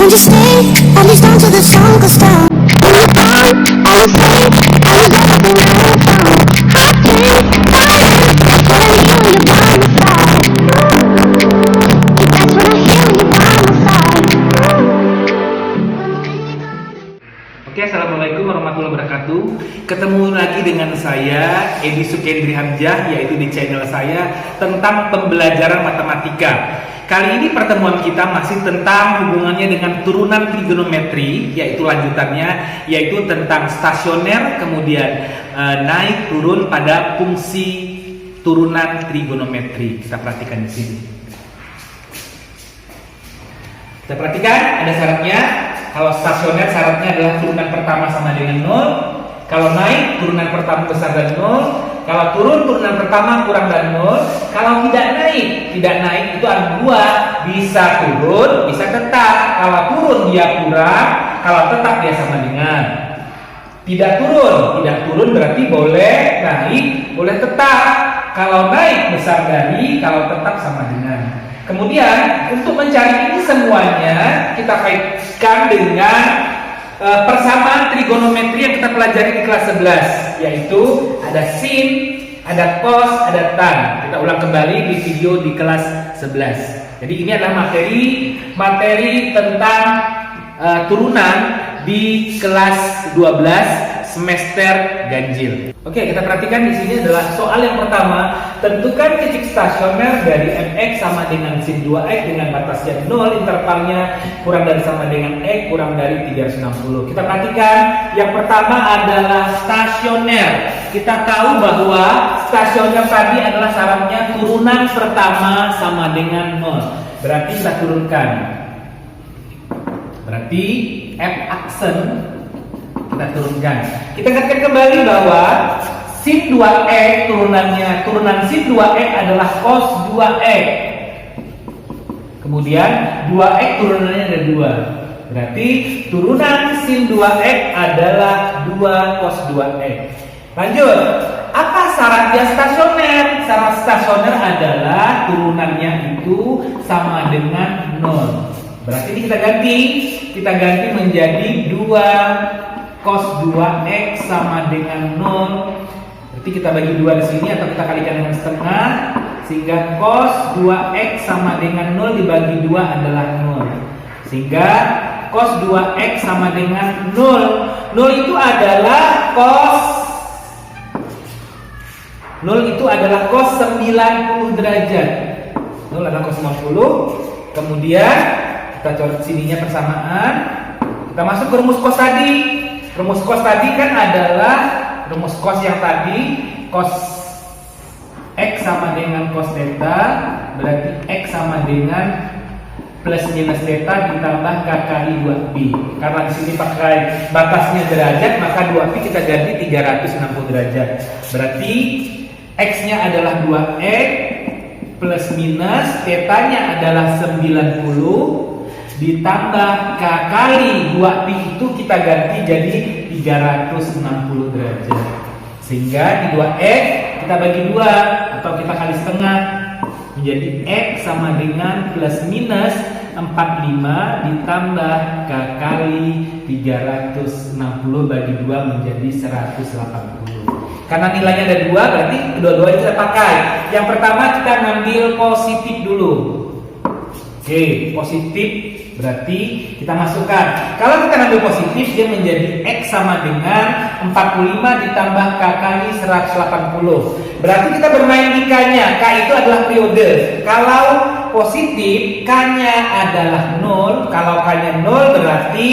Won't you stay at least until the sun goes down? When you're gone, I will say I will never be never found. I can't that's what I hear when you're by my side. That's what I hear when you're by my side. Oke, assalamualaikum warahmatullahi wabarakatuh. Ketemu lagi dengan saya Edi Sukendri Hamzah, yaitu di channel saya tentang pembelajaran matematika. Kali ini pertemuan kita masih tentang hubungannya dengan turunan trigonometri, yaitu lanjutannya, yaitu tentang stasioner, kemudian naik turun pada fungsi turunan trigonometri. Kita perhatikan di sini. Kita perhatikan ada syaratnya. Kalau stasioner syaratnya adalah turunan pertama sama dengan 0. Kalau naik turunan pertama besar dari 0. Kalau turun turunan pertama kurang dari 0. Kalau tidak naik itu ada dua, bisa turun, bisa tetap. Kalau turun dia kurang, kalau tetap dia sama dengan. Tidak turun berarti boleh naik, boleh tetap. Kalau naik besar dari, kalau tetap sama dengan. Kemudian untuk mencari ini semuanya kita kaitkan dengan persamaan trigonometri yang kita pelajari di kelas 11, yaitu ada sin, ada cos, ada tan. Kita ulang kembali di video di kelas 11. Jadi ini adalah materi tentang turunan di kelas 12 semester ganjil. Oke, kita perhatikan di sini adalah soal yang pertama. Tentukan titik stasioner dari mx sama dengan sin 2x dengan batasnya 0, intervalnya kurang dari sama dengan x, kurang dari 360. Kita perhatikan yang pertama adalah stasioner. Kita tahu bahwa stasioner tadi adalah syaratnya turunan pertama sama dengan 0. Berarti kita turunkan. Berarti f aksen kita turunkan. Kita ingatkan kembali bahwa sin 2x turunan sin 2x adalah cos 2x. Kemudian 2x turunannya ada 2. Berarti turunan sin 2x adalah 2 cos 2x. Lanjut. Apa syaratnya stasioner? Syarat stasioner adalah turunannya itu sama dengan 0. Berarti ini kita ganti menjadi 2 cos 2x sama dengan 0. Berarti kita bagi 2 di sini atau kita kalikan dengan setengah, sehingga cos 2x sama dengan 0 dibagi 2 adalah 0. Sehingga cos 2x sama dengan 0. 0 itu adalah cos 90 derajat. 0 adalah cos 90. Kemudian kita coret sininya persamaan. Kita masuk ke rumus cos tadi. Rumus cos tadi kan adalah rumus cos yang tadi, cos x sama dengan cos theta, berarti x sama dengan plus minus theta ditambah k kali 2pi. Karena di sini pakai batasnya derajat, maka 2pi kita ganti 360 derajat. Berarti x-nya adalah 2x plus minus theta-nya adalah 90 ditambah k kali 2pi itu kita ganti jadi 360 derajat. Sehingga di 2x kita bagi 2 atau kita kali setengah menjadi x sama dengan plus minus 45 ditambah k kali 360 bagi 2 menjadi 180. Karena nilainya ada 2, berarti kedua-duanya kita pakai. Yang pertama kita ngambil positif dulu. Oke, positif berarti kita masukkan. Kalau kita ambil positif, dia menjadi x sama dengan 45 ditambah k kali 180. Berarti kita bermain di k-nya. K itu adalah periode. Kalau positif, k-nya adalah 0. Kalau k-nya 0 berarti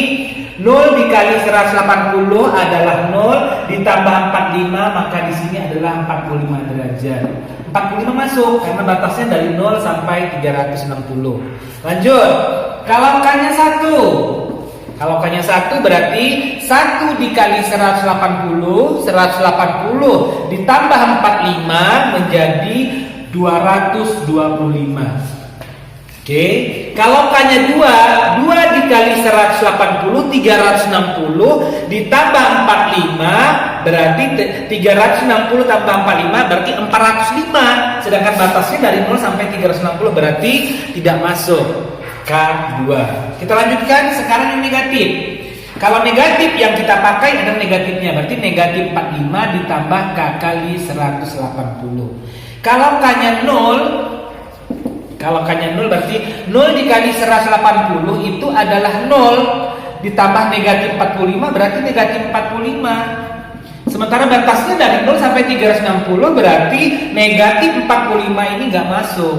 0 dikali 180 adalah 0 ditambah 45, maka di sini adalah 45 derajat. 45 masuk karena batasnya dari 0 sampai 360. Lanjut. Kalau k-nya 1. Kalau k-nya 1 berarti 1 dikali 180 ditambah 45 menjadi 225. Oke, kalau k-nya 2 dikali 180 360 ditambah 45 berarti 360 tambah 45 berarti 405. Sedangkan batasnya dari 0 sampai 360 berarti tidak masuk. K2. Kita lanjutkan sekarang yang negatif. Kalau negatif yang kita pakai adalah negatifnya, berarti negatif 45 ditambah K kali 180. Kalau K-nya 0, berarti 0 dikali 180 itu adalah 0 ditambah negatif 45 berarti negatif 45. Sementara batasnya dari 0 sampai 360 berarti negatif 45 ini nggak masuk.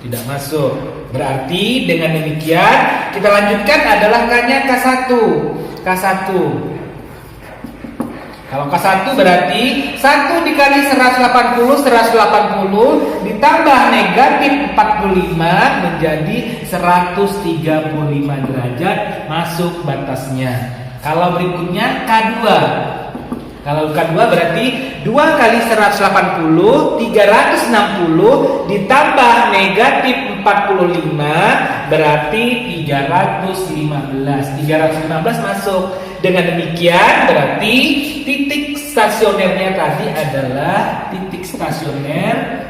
Tidak masuk. Berarti dengan demikian kita lanjutkan adalah K-nya K1. Kalau K1 berarti 1 dikali 180 ditambah negatif 45 menjadi 135 derajat, masuk batasnya. Kalau berikutnya K2. Kalau K2 berarti 2 kali 180 360 ditambah negatif 45 berarti 315 masuk. Dengan demikian berarti titik stasionernya tadi adalah titik stasioner.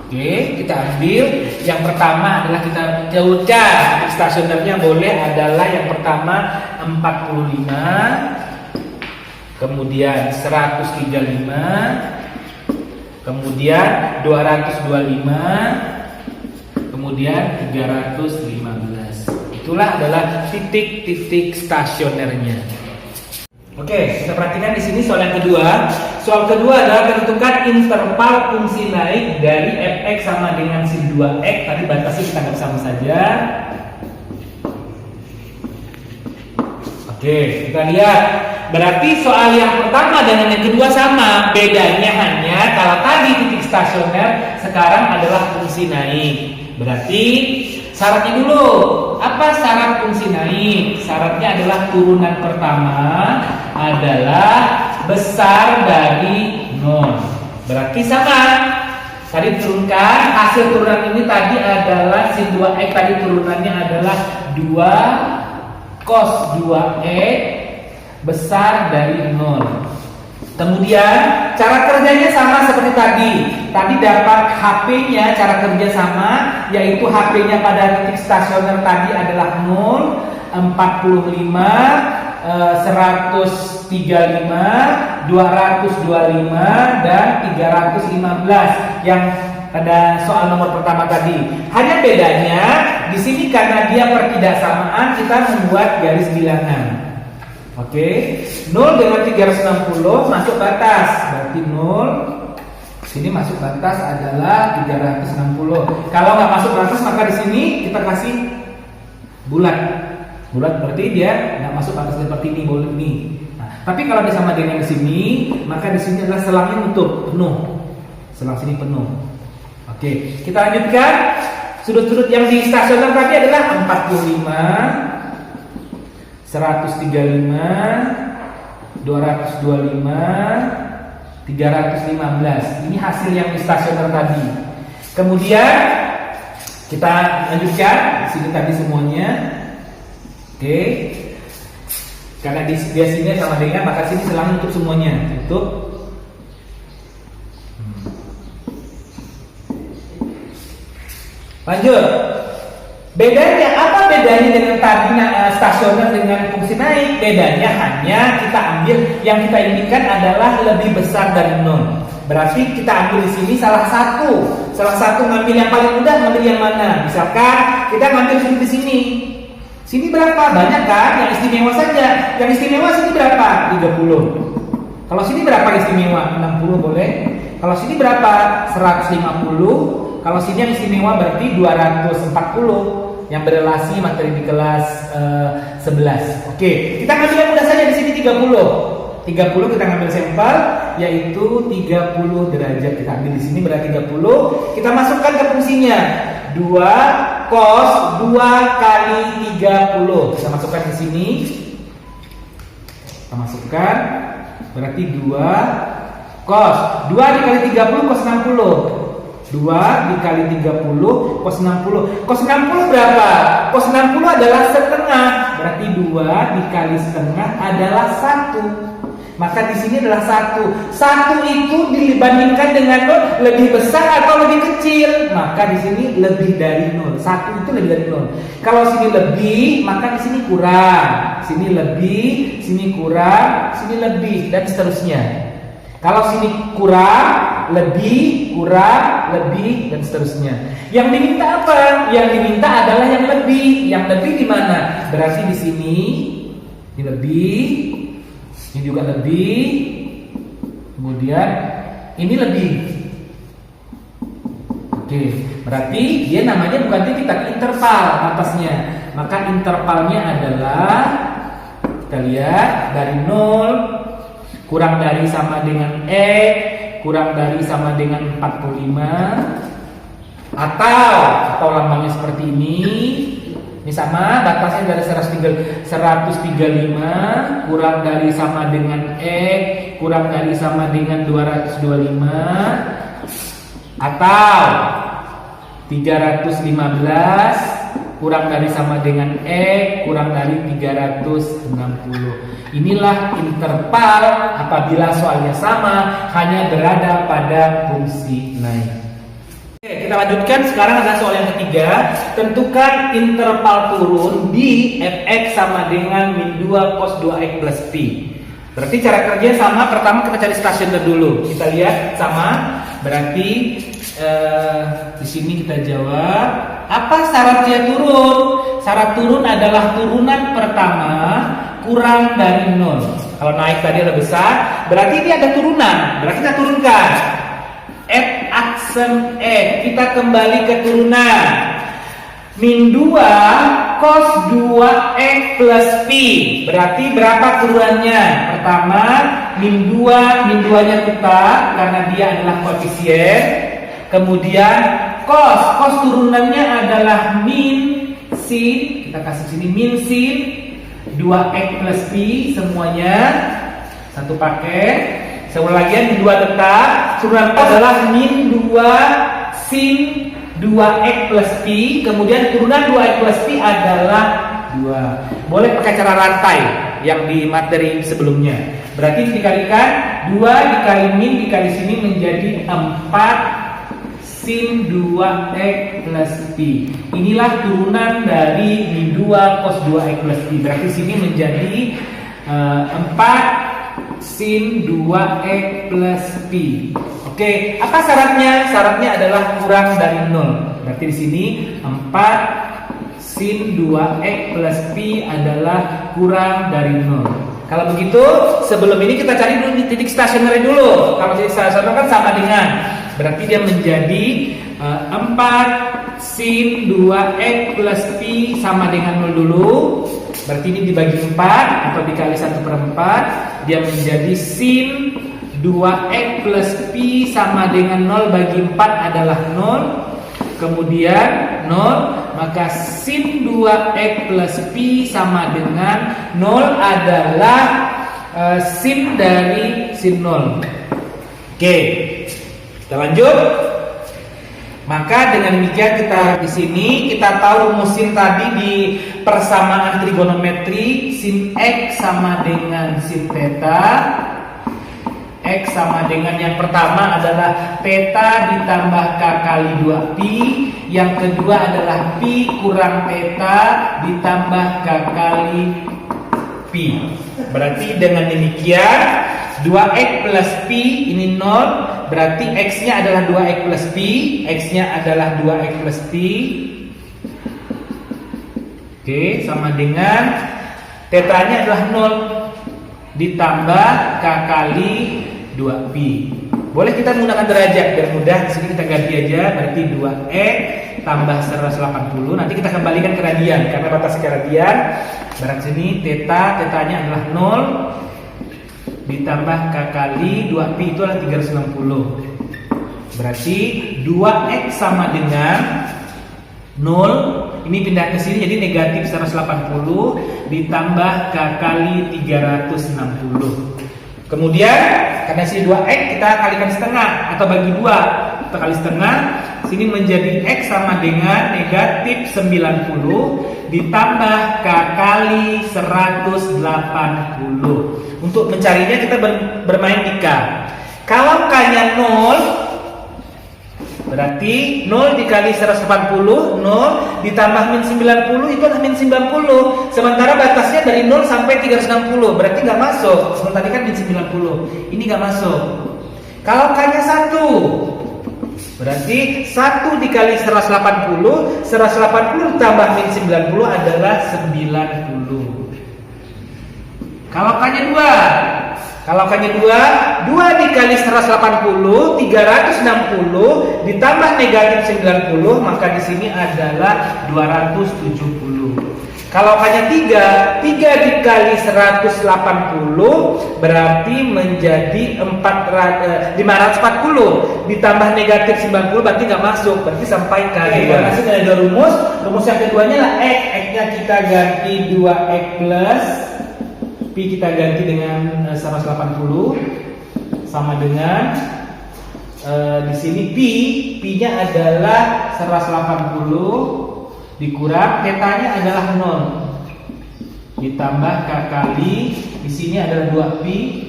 Oke, kita ambil yang pertama adalah kita jauhkan titik stasionernya boleh adalah yang pertama 45, kemudian 135, kemudian 225, kemudian 315. Itulah adalah titik-titik stasionernya. Oke, kita perhatikan di sini soal yang kedua. Soal kedua adalah tentukan interval fungsi naik dari fx sama dengan sin 2x. Tadi batasnya kita anggap sama saja. Oke, kita lihat. Berarti soal yang pertama dengan yang kedua sama. Bedanya hanya kalau tadi titik stasioner, sekarang adalah fungsi naik. Berarti syaratnya dulu. Apa syarat fungsi naik? Syaratnya adalah turunan pertama adalah besar dari 0. Berarti sama. Tadi turunkan, hasil turunan ini tadi adalah sin 2x, tadi turunannya adalah 2 cos 2x besar dari 0. Kemudian cara kerjanya sama seperti tadi. Tadi dapat HP-nya, cara kerja sama, yaitu HP-nya pada titik stasioner tadi adalah 0, 45, 135, 225 dan 315 yang pada soal nomor pertama tadi. Hanya bedanya di sini karena dia pertidaksamaan kita membuat garis bilangan. Oke, 0 dengan 360 masuk batas, berarti 0 sini masuk batas adalah 360. Kalau nggak masuk batas maka di sini kita kasih bulat. Bulat berarti dia nggak masuk batas seperti ini, boleh ini. Nah, tapi kalau disama dengan di sini, maka di sini adalah selangnya nutup penuh. Selang sini penuh. Oke, kita lanjutkan. Sudut-sudut yang di stasioner tadi adalah 45. 135, 225, 315. Ini hasil yang di stasioner tadi. Kemudian kita lanjutkan di sini tadi semuanya. Oke. Karena di sini sama dengan maka sini selang tutup semuanya. Tutup. Lanjut. Bedanya apa bedanya dengan tadi stasioner dengan fungsi naik? Bedanya hanya kita ambil yang kita inginkan adalah lebih besar dari 0. Berarti kita ambil di sini salah satu ngambil yang paling mudah, ngambil yang mana? Misalkan kita ngambil di sini. Sini berapa? Banyak kan? Yang istimewa saja. Yang istimewa sini berapa? 30. Kalau sini berapa istimewa? 60 boleh. Kalau sini berapa? 150. Kalau sini yang istimewa berarti 240 yang berelasi materi di kelas 11. Oke, kita ngambil yang mudah saja di sini 30. 30 kita ngambil sampel yaitu 30 derajat. Kita ambil di sini berarti 30. Kita masukkan ke fungsinya. 2 cos 2 kali 30. Kita masukkan di sini. Kita masukkan berarti 2 cos 2 dikali 30 cos 60. 2 dikali 30 cos 60. Cos 60 berapa? Cos 60 adalah setengah. Berarti 2 dikali setengah adalah 1. Maka di sini adalah 1. 1 itu dibandingkan dengan 0 lebih besar atau lebih kecil? Maka di sini lebih dari 0. 1 itu lebih dari 0. Kalau sini lebih, maka di sini kurang. Sini lebih, sini kurang, sini lebih, dan seterusnya. Kalau sini kurang, lebih, dan seterusnya. Yang diminta apa? Yang diminta adalah yang lebih. Yang lebih di mana? Berarti di sini ini lebih, ini juga lebih, kemudian ini lebih. Oke, berarti dia namanya bukan titik tapi interval atasnya. Maka intervalnya adalah, kita lihat, dari 0 kurang dari sama dengan X, kurang dari sama dengan 45, atau lambangnya seperti ini. Ini sama, batasnya dari 135 kurang dari sama dengan X, kurang dari sama dengan 225, atau 315 kurang dari sama dengan X, kurang dari 360. Inilah interval apabila soalnya sama, hanya berada pada fungsi naik. Oke, kita lanjutkan. Sekarang ada soal yang ketiga. Tentukan interval turun di fx sama dengan min 2 cos 2x plus pi. Berarti cara kerja sama. Pertama kita cari stasioner dulu. Kita lihat sama. Berarti di sini kita jawab. Apa syaratnya turun? Syarat turun adalah turunan pertama kurang dari 0. Kalau naik tadi lebih besar, berarti ini ada turunan. Berarti kita turunkan. F aksen X, kita kembali ke turunan. Min 2 cos 2x plus pi. Berarti berapa turunannya? Pertama, min 2 nya tetap karena dia adalah koefisien. Kemudian cos turunannya adalah min sin, kita kasih sini min sin 2x plus pi, semuanya satu paket. Sebagian min 2 tetap, turunan adalah min 2 sin 2x plus pi, kemudian turunan 2x plus pi adalah 2. Boleh pakai cara rantai yang di materi sebelumnya. Berarti dikalikan 2 dikali min dikali sini menjadi 4 sin 2x plus pi. Inilah turunan dari min 2 cos 2x plus pi. Berarti sini menjadi 4 sin 2x plus pi. Oke, apa syaratnya? Syaratnya adalah kurang dari 0. Berarti di sini 4 sin 2x plus pi adalah kurang dari 0. Kalau begitu, sebelum ini kita cari dulu titik stasioner dulu. Kalau titik stasioner kan sama dengan, berarti dia menjadi 4 sin 2x plus pi sama dengan 0 dulu. Berarti ini dibagi 4 atau dikali 1/4, dia menjadi sin 2x plus pi sama dengan 0 bagi 4 adalah 0. Kemudian 0, maka sin 2x plus pi sama dengan 0 adalah sin dari sin 0. Oke, kita lanjut. Maka dengan demikian kita di sini kita tahu rumusin tadi di persamaan trigonometri sin x sama dengan sin theta. X sama dengan yang pertama adalah theta ditambah k kali 2pi, yang kedua adalah pi kurang theta ditambah k kali pi. Berarti dengan demikian 2x plus pi ini 0. Berarti x-nya adalah 2x plus pi, x-nya adalah 2x plus pi. Oke, sama dengan theta-nya adalah 0 ditambah k kali 2pi. Boleh kita menggunakan derajat biar mudah. Di sini kita ganti aja, berarti 2x tambah 180. Nanti kita kembalikan ke radian karena batas ke radian. Berarti sini theta-nya adalah 0 ditambah k kali 2pi itu adalah 360. Berarti 2x sama dengan 0. Ini pindah ke sini jadi negatif 180 ditambah k kali 360. Kemudian karena sini 2x kita kalikan setengah atau bagi 2. kita kali setengah. Sini menjadi X sama dengan negatif 90 ditambah K kali 180. Untuk mencarinya kita bermain di K. Kalau K-nya 0, berarti 0 dikali 180, 0 ditambah min 90 itu adalah min 90. Sementara batasnya dari 0 sampai 360, berarti nggak masuk. Sementara tadi kan min 90, ini nggak masuk. Kalau K-nya 1, berarti 1 dikali 180, 180 ditambah min 90 adalah 90. Kalau K-nya 2, 2 dikali 180, 360 ditambah negatif 90, maka di sini adalah 270. Kalau K-nya 3 dikali 180 berarti menjadi 540 ditambah negatif 90 berarti nggak masuk, berarti sampai K. Masih ada dua rumus. Rumus yang keduanya lah X. X-nya kita ganti 2X plus Pi kita ganti dengan 180 sama dengan di sini Pi-nya adalah 180 dikurang tetanya adalah 0 ditambah K kali di sini adalah 2pi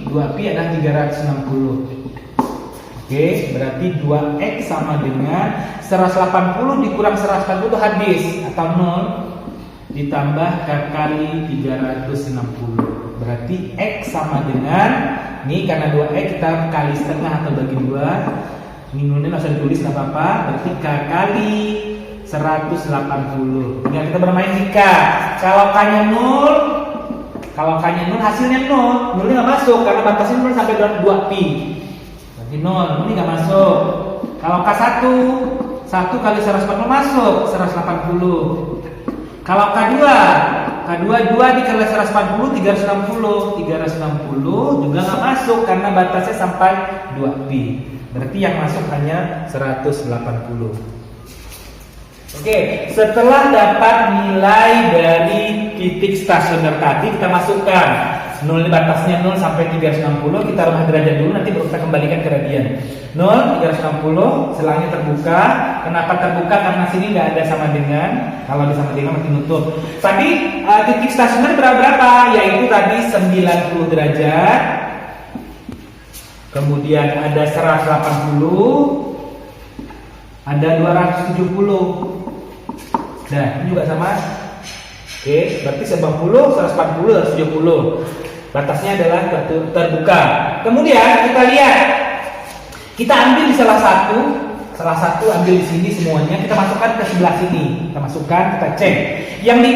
adalah 360. Oke, berarti 2x sama dengan 180 dikurang 180 itu habis atau 0 ditambah K kali 360. Berarti x sama dengan ini karena 2x kita kali setengah atau bagi 2. Ini nolnya nggak usah ditulis nggak apa-apa. Berarti K kali 180. Tinggal kita bermain di K. Kalau K-nya 0, hasilnya 0. 0 nggak masuk karena batasnya 0 sampai 2pi. Berarti 0 ini nggak masuk. Kalau K1, 1 kali 180 masuk 180. Kalau K2, 2 dikali 180 360 juga nggak masuk karena batasnya sampai 2pi. Berarti yang masuk hanya 180. Oke, setelah dapat nilai dari titik stasioner tadi kita masukkan 0 ini batasnya 0 sampai 360, kita rubah derajat dulu nanti baru kita kembalikan ke radian. 0 360 selangnya terbuka. Kenapa terbuka? Karena sini nggak ada sama dengan, kalau ada sama dengan makin nutup. Tadi titik stasioner berapa? Yaitu tadi 90 derajat. Kemudian ada 180, ada 270. Nah, ini juga sama. Oke, berarti 90, 140, 170. Batasnya adalah terbuka. Kemudian kita lihat. Kita ambil di salah satu ambil di sini semuanya, kita masukkan ke sebelah sini. Kita masukkan, kita cek. Yang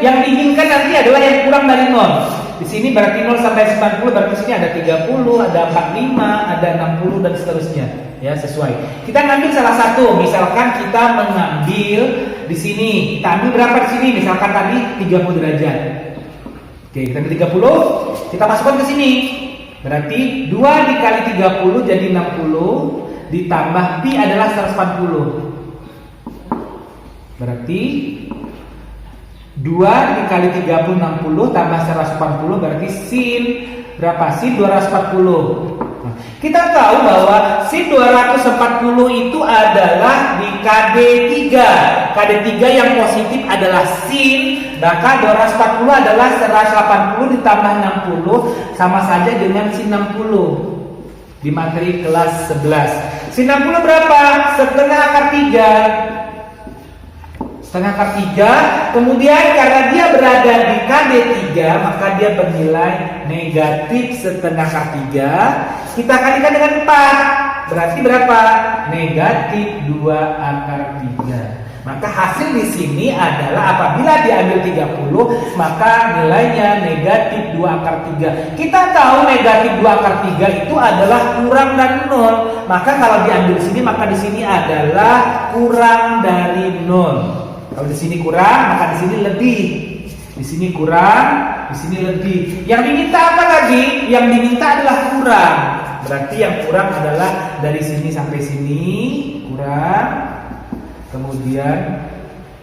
diinginkan nanti adalah yang kurang dari 0. Di sini berarti 0 sampai 90, berarti di sini ada 30, ada 45, ada 60 dan seterusnya. Ya, sesuai. Kita ngambil salah satu. Misalkan kita mengambil di sini. Kita ambil berapa di sini? Misalkan tadi 30 derajat. Oke, kita ambil 30, kita masukkan ke sini. Berarti 2 dikali 30 jadi 60 ditambah pi adalah 140. Berarti 2 dikali 30 60 tambah 140 berarti sin berapa? Sin 240. Kita tahu bahwa sin 240 itu adalah di KD3. KD3 yang positif adalah sin, maka 240 adalah 180 ditambah 60 sama saja dengan sin 60. Di materi kelas 11. Sin 60 berapa? Setengah akar 3. Setengah akar 3. Kemudian karena dia berada di KD3, maka dia bernilai negatif setengah akar 3. Kita kalikan dengan 4. Berarti berapa? Negatif 2 akar 3. Maka hasil di sini adalah apabila diambil 30, maka nilainya negatif 2 akar 3. Kita tahu negatif 2 akar 3 itu adalah kurang dari 0. Maka kalau diambil di sini, maka di sini adalah kurang dari 0. Kalau di sini kurang, maka di sini lebih. Di sini kurang, di sini lebih. Yang diminta apa lagi? Yang diminta adalah kurang. Berarti yang kurang adalah dari sini sampai sini kurang. Kemudian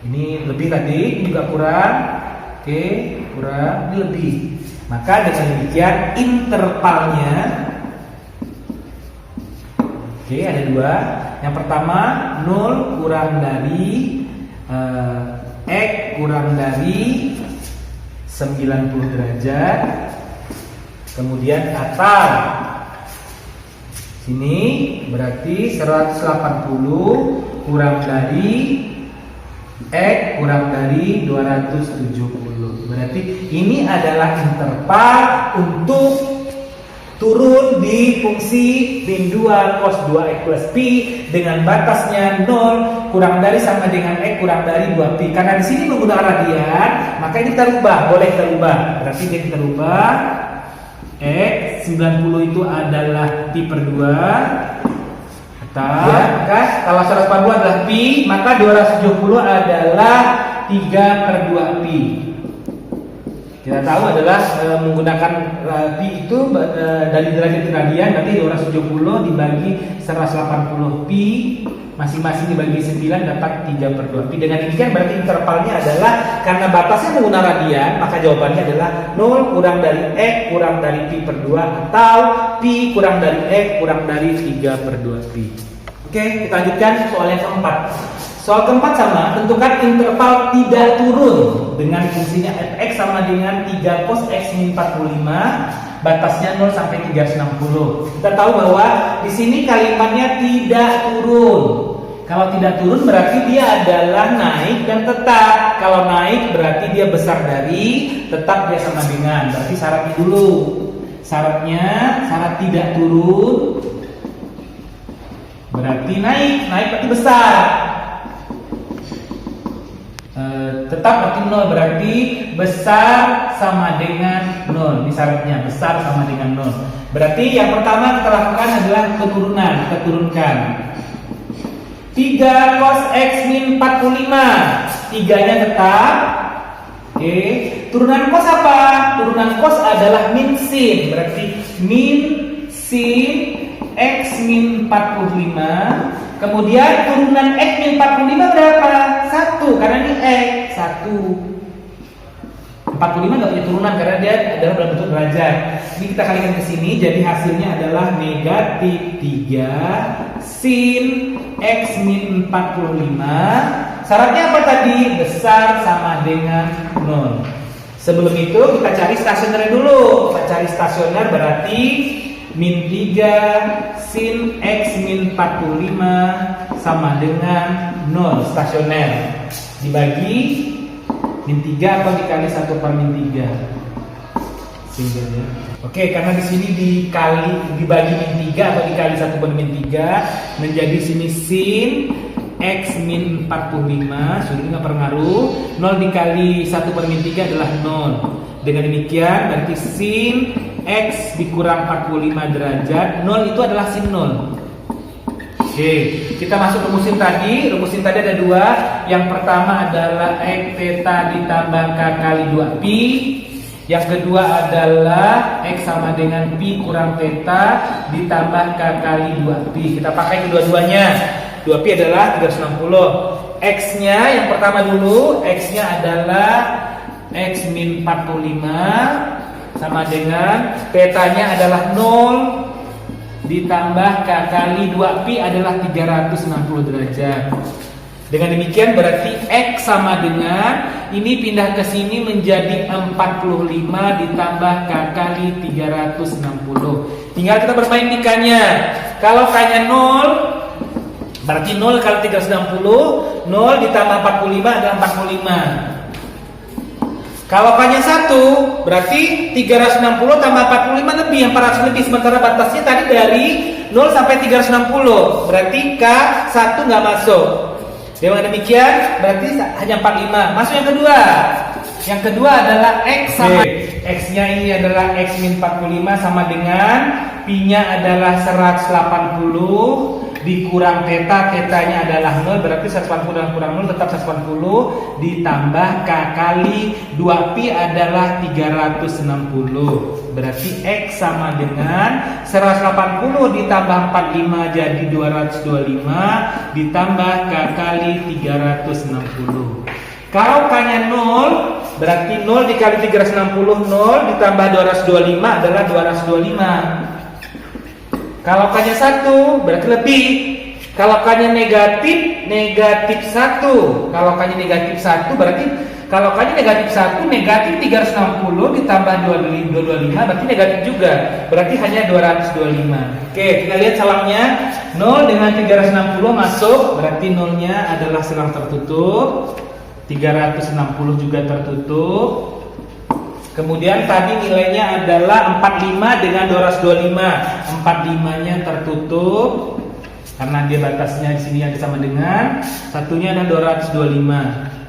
ini lebih tadi, ini juga kurang. Oke, kurang, ini lebih. Maka dengan demikian intervalnya Oke, ada dua. Yang pertama 0 kurang dari X kurang dari 90 derajat. Kemudian atar sini berarti 180 kurang dari X kurang dari 270. Berarti ini adalah interval untuk turun di fungsi min 2 cos 2x plus pi dengan batasnya 0 kurang dari sama dengan x kurang dari 2pi. Karena di sini menggunakan radian, maka ini kita rubah, boleh kita rubah. Berarti dia kita rubah x 90 itu adalah pi per 2 atau ya, maka kalau 180 adalah pi, maka 270 adalah 3 per 2 pi. Kita tahu adalah menggunakan pi itu dari derajat ke radian, berarti 270 dibagi 180 pi, masing-masing dibagi 9 dapat 3 per 2 pi. Dengan demikian berarti intervalnya adalah, karena batasnya menggunakan radian, maka jawabannya adalah 0 kurang dari x kurang dari pi per 2 atau pi kurang dari x kurang dari 3 per 2 pi. Oke, kita lanjutkan soal yang keempat. Soal keempat sama, tentukan interval tidak turun dengan fungsinya fx sama dengan 3 cos x min 45, batasnya 0 sampai 360. Kita tahu bahwa di sini kalimatnya tidak turun. Kalau tidak turun berarti dia adalah naik dan tetap. Kalau naik berarti dia besar dari, tetap dia sama dengan. Berarti syaratnya dulu. Syarat tidak turun berarti naik berarti besar. Tetap berarti 0, berarti besar sama dengan 0. Ini syaratnya, besar sama dengan 0. Berarti yang pertama kita lakukan adalah penurunan. Kita turunkan 3 cos x min 45, 3-nya tetap. Oke, turunan cos apa? Turunan cos adalah min sin. Berarti min sin x min 45. Kemudian turunan x min 45 berapa? 1, karena ini x 1. 45 nggak punya turunan karena dia adalah dalam bentuk derajat. Ini kita kalikan ke sini, jadi hasilnya adalah negatif 3 sin x min 45. Syaratnya apa tadi? Besar sama dengan 0. Sebelum itu kita cari stasioner dulu. Kita cari stasioner berarti min 3 sin x min 45 sama dengan 0 stasioner. Dibagi min 3 atau dikali 1 per min 3. Sehingga ya. Oke, karena di sini dibagi min 3 atau dikali 1 per min 3 menjadi sini sin x min 45, sudah nggak berpengaruh. 0 dikali 1 per min 3 adalah 0. Dengan demikian berarti sin x dikurang 45 derajat, 0 itu adalah sin 0. Oke, kita masuk rumusin tadi. Rumusin tadi ada dua. Yang pertama adalah x theta ditambah k kali 2pi. Yang kedua adalah x sama dengan pi kurang theta ditambah k kali 2pi. Kita pakai kedua-duanya. 2pi adalah 360. X-nya yang pertama dulu, X-nya adalah x min 45 sama dengan theta-nya adalah 0 ditambah k kali 2pi adalah 360 derajat. Dengan demikian berarti x sama dengan ini pindah ke sini menjadi 45 ditambah k kali 360. Tinggal kita bermain di k-nya. Kalau k-nya 0 berarti 0 kali 360, 0 ditambah 45 adalah 45. Kalau k-nya 1, berarti 360 tambah 45 lebih, 400 lebih. Sementara batasnya tadi dari 0 sampai 360. Berarti k 1 nggak masuk. Dengan demikian, berarti hanya 45. Masuk yang kedua. Yang kedua adalah x sama x-nya ini adalah x min 45 sama dengan pi-nya adalah 180 dikurang theta, theta-nya adalah 0, berarti 180 dan kurang 0 tetap 180 ditambah k kali 2pi adalah 360. Berarti x sama dengan 180 ditambah 45 jadi 225 ditambah k kali 360. Kalau k-nya 0 berarti 0 dikali 360, 0 ditambah 225 adalah 225. Kalau K-nya 1 berarti lebih. Kalau K-nya negatif, negatif 1. Kalau K-nya negatif 1 berarti kalau K-nya negatif 1, negatif 360 ditambah 225 berarti negatif juga. Berarti hanya 225. Oke, kita lihat salangnya. 0 dengan 360 masuk, berarti 0-nya adalah selang tertutup. 360 juga tertutup. Kemudian tadi nilainya adalah 45 dengan 225. 45-nya tertutup karena dia batasnya di sini yang sama dengan satunya adalah 225.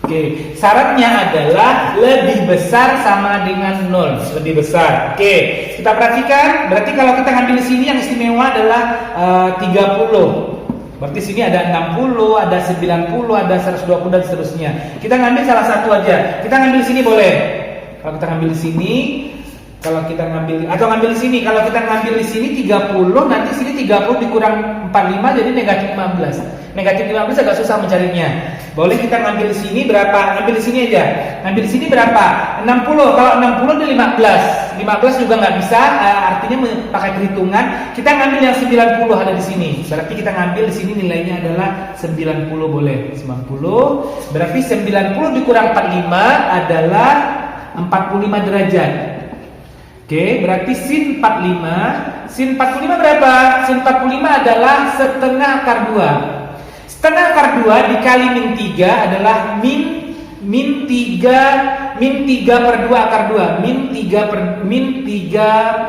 Oke, syaratnya adalah lebih besar sama dengan 0, lebih besar. Oke, kita perhatikan. Berarti kalau kita ngambil di sini yang istimewa adalah 30. Berarti sini ada 60, ada 90, ada 120 dan seterusnya. Kita ngambil salah satu aja. Kita ngambil di sini boleh. Kalau kita ngambil di sini, kalau kita ngambil atau ngambil di sini, kalau kita ngambil di sini 30, nanti sini 30 dikurang 45 jadi negatif 15. Negatif 15 agak susah mencarinya. Boleh kita ngambil di sini berapa? Ngambil di sini aja. Ngambil di sini berapa? 60. Kalau 60 di 15. 15 juga nggak bisa, artinya pakai perhitungan. Kita ngambil yang 90 ada di sini. Berarti kita ngambil di sini nilainya adalah 90 boleh. 90. Berarti 90 dikurang 45 adalah 45 derajat. Oke, berarti sin 45. Sin 45 berapa? Sin 45 adalah setengah akar 2. Setengah akar 2 dikali min 3 adalah min 3 per 2 akar 2. Min 3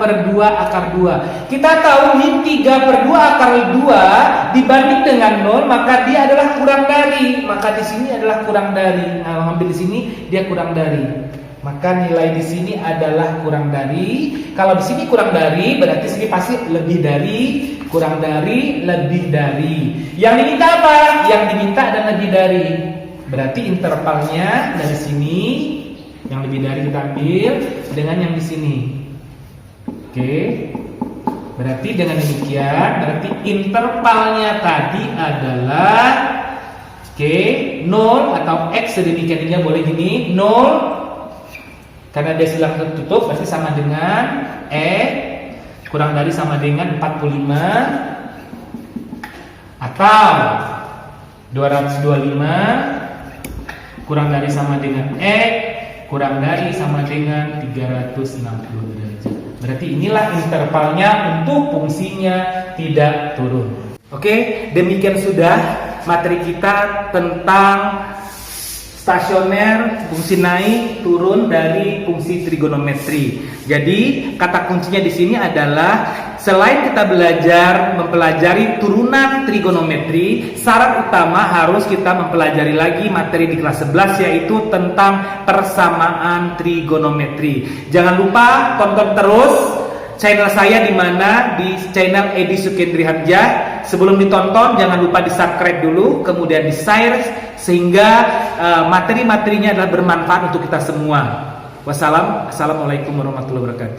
per 2 akar 2. Kita tahu min 3 per 2 akar 2 dibanding dengan 0, maka dia adalah kurang dari. Maka di sini adalah kurang dari. Nah, ambil di sini dia kurang dari. Maka nilai di sini adalah kurang dari. Kalau di sini kurang dari, berarti sini pasti lebih dari, kurang dari, lebih dari. Yang diminta apa? Yang diminta adalah lebih dari. Berarti intervalnya dari sini, yang lebih dari kita ambil dengan yang di sini. Oke. Berarti dengan demikian, berarti intervalnya tadi adalah 0 atau X sedemikian ini boleh gini, 0. Karena dia silang tertutup berarti sama dengan kurang dari sama dengan 45 atau 225 kurang dari sama dengan kurang dari sama dengan 360 derajat. Berarti inilah intervalnya untuk fungsinya tidak turun. Oke, demikian sudah materi kita tentang stasioner, fungsi naik turun dari fungsi trigonometri. Jadi kata kuncinya di sini adalah selain kita belajar mempelajari turunan trigonometri, syarat utama harus kita mempelajari lagi materi di kelas 11 yaitu tentang persamaan trigonometri. Jangan lupa tonton terus channel saya di mana di channel Edi Sukendri Hamzah. Sebelum ditonton jangan lupa di-subscribe dulu, kemudian di-share sehingga materi-materinya adalah bermanfaat untuk kita semua. Wassalamualaikum warahmatullahi wabarakatuh.